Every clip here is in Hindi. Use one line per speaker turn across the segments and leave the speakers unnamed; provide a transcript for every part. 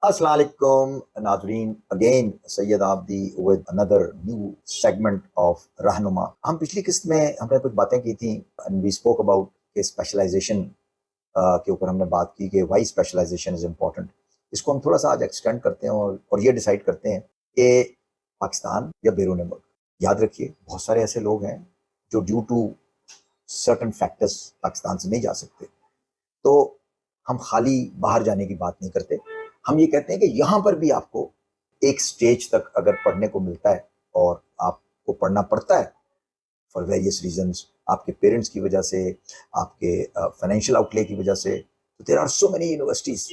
अस्सलाम वालेकुम नाज़रीन, again Syed Abadi with another new segment of रहनुमा। हम पिछली किस्त में हमने कुछ बातें की थी एंड वी स्पोक अबाउट के स्पेशलाइजेशन के ऊपर हमने बात की कि वाई स्पेशलाइजेशन इज़ इम्पॉर्टेंट। इसको हम थोड़ा सा आज एक्सटेंड करते हैं और ये डिसाइड करते हैं कि पाकिस्तान या बैरून मुल्क, याद रखिए बहुत सारे ऐसे लोग हैं जो due to certain factors Pakistan से नहीं जा सकते। तो हम खाली बाहर जाने की बात नहीं करते, हम ये कहते हैं कि यहाँ पर भी आपको एक स्टेज तक अगर पढ़ने को मिलता है और आपको पढ़ना पड़ता है फॉर वेरियस रीजंस, आपके पेरेंट्स की वजह से, आपके फाइनेंशियल आउटले की वजह से, तो there are so many universities.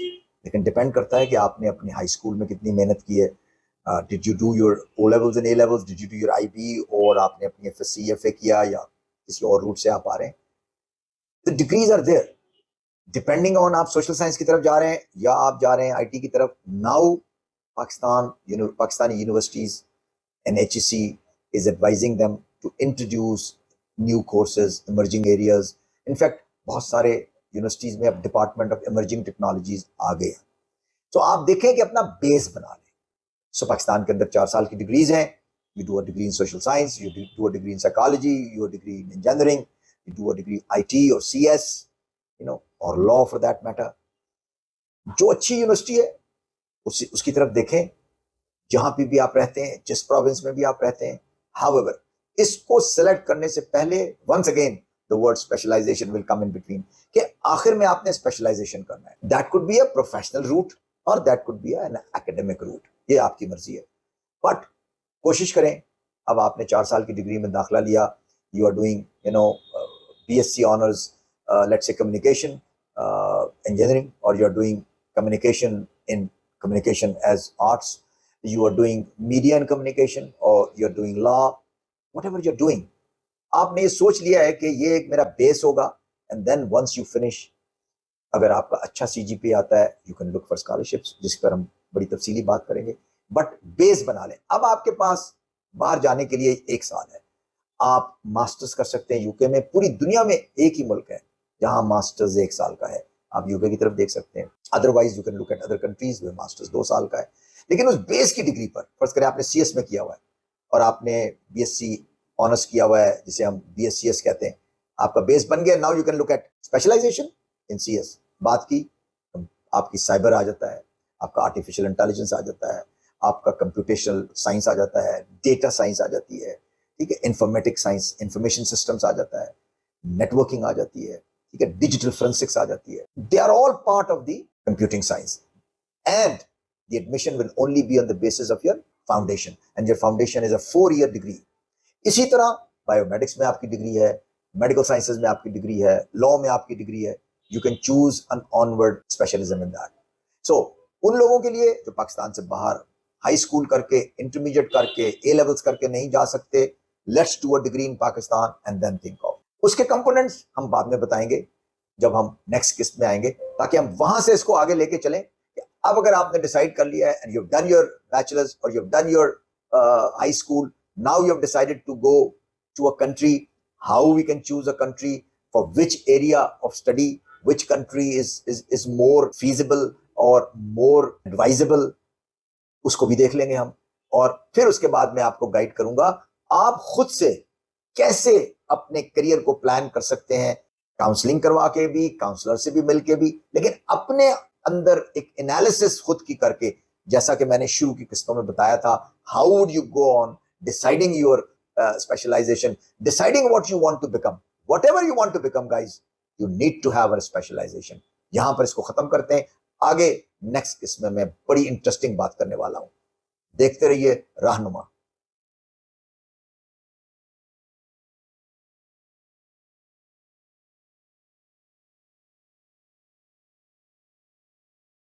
लेकिन डिपेंड करता है कि आपने अपनी हाई स्कूल में कितनी मेहनत की है। Did you do your O levels and A levels, did you do your IB, और आपने अपनी FSC FA किया या किसी और रूट से आप आ रहे हैं। The degrees are there depending on आप सोशल साइंस की तरफ जा रहे हैं या आप जा रहे हैं IT की तरफ। Now Pakistani universities and HEC is advising them to introduce new courses, emerging areas. In fact, बहुत सारे यूनिवर्सिटीज में अब डिपार्टमेंट ऑफ इमर्जिंग टेक्नोलॉजीज आ गए हैं। तो आप देखें कि अपना बेस बना लें। सो पाकिस्तान के अंदर 4 साल की डिग्रीज हैं। You do a degree in social science, you do a degree in psychology, you degree in engineering, you do a degree IT और CS, और लॉ फॉर दैट मैटर। जो अच्छी यूनिवर्सिटी है उसकी तरफ देखें, जहां पे भी आप रहते हैं, जिस प्रोविंस में भी आप रहते हैं। हाउएवर, इसको सेलेक्ट करने से पहले once again the word specialization will come in between, कि आखिर में आपने स्पेशलाइजेशन करना है। That could be a professional route और that could be an academic route, ये आपकी मर्जी है। बट कोशिश करें, अब आपने 4 साल की डिग्री में दाखिला लिया, you are doing BSc honours, let's say communication engineering, or you're doing communication in communication as arts, you are doing media and communication, or you're doing law, whatever you're doing, आपने ये सोच लिया है कि ये एक मेरा बेस होगा। And then once you finish, अगर आपका अच्छा CGPA आता है, you can look for scholarships, जिस पर हम बड़ी तफसीली बात करेंगे। बट बेस बना लें। अब आपके पास बाहर जाने के लिए 1 साल है। आप मास्टर्स कर सकते हैं यूके में। पूरी दुनिया में एक ही मुल्क है जहां मास्टर्स 1 साल का है, आप यूके की तरफ देख सकते हैं। Otherwise you can look eight other countries में मास्टर्स 2 साल का है। लेकिन उस बेस की डिग्री पर, फर्ज करें आपने CS में किया हुआ है और आपने BSc ऑनर्स किया हुआ है, जिसे हम BScs कहते हैं, आपका बेस बन गया। Now you can look at specialisation in CS। बात की, आपकी साइबर आ जाता है, आपका आर्टिफिशियल इंटेलिजेंस आ जाता है, आपका कंप्यूटेशनल साइंस आ जाता है, डेटा साइंस आ जाती है, ठीक है, इंफॉर्मेटिक साइंस, इंफॉर्मेशन सिस्टम्स आ जाता है, नेटवर्किंग आ जाती है, ठीक है, डिजिटल फोरेंसिक्स आ जाती है। They are all part of the computing science and the admission will only be on the basis of your foundation, and your foundation is a 4-year degree. इसी तरह बायोमेडिक्स में आपकी डिग्री है, मेडिकल साइंसेज में आपकी डिग्री है, लॉ में आपकी डिग्री है। You can choose an onward specialism in that. So उन लोगों के लिए जो पाकिस्तान से बाहर हाई स्कूल करके, इंटरमीडिएट करके, A लेवल्स करके नहीं जा सकते, let's do a degree in Pakistan and then think of. उसके कंपोनेंट्स हम बाद में बताएंगे जब हम नेक्स्ट किस्त में आएंगे, ताकि हम वहां से इसको आगे लेके चलें। अब अगर आपने डिसाइड कर लिया है and you have done your bachelors और you have done your high school, now you have decided to go to a country, how we can choose a country for which area of study, which country is more feasible और मोर एडवाइजेबल, उसको भी देख लेंगे हम। और फिर उसके बाद मैं आपको गाइड करूंगा आप खुद से कैसे अपने करियर को प्लान कर सकते हैं, काउंसलिंग करवा के भी, काउंसलर से भी मिलके भी, लेकिन अपने अंदर एक एनालिसिस खुद की करके, जैसा कि मैंने शुरू की किस्तों में बताया था। How would you go on deciding your specialisation, deciding what you want to become, whatever you want to become guys, you need to have a specialisation. यहां पर इसको खत्म करते हैं। आगे नेक्स्ट किस्त में मैं बड़ी इंटरेस्टिंग बात करने वाला हूं। देखते रहिए रहनुमा।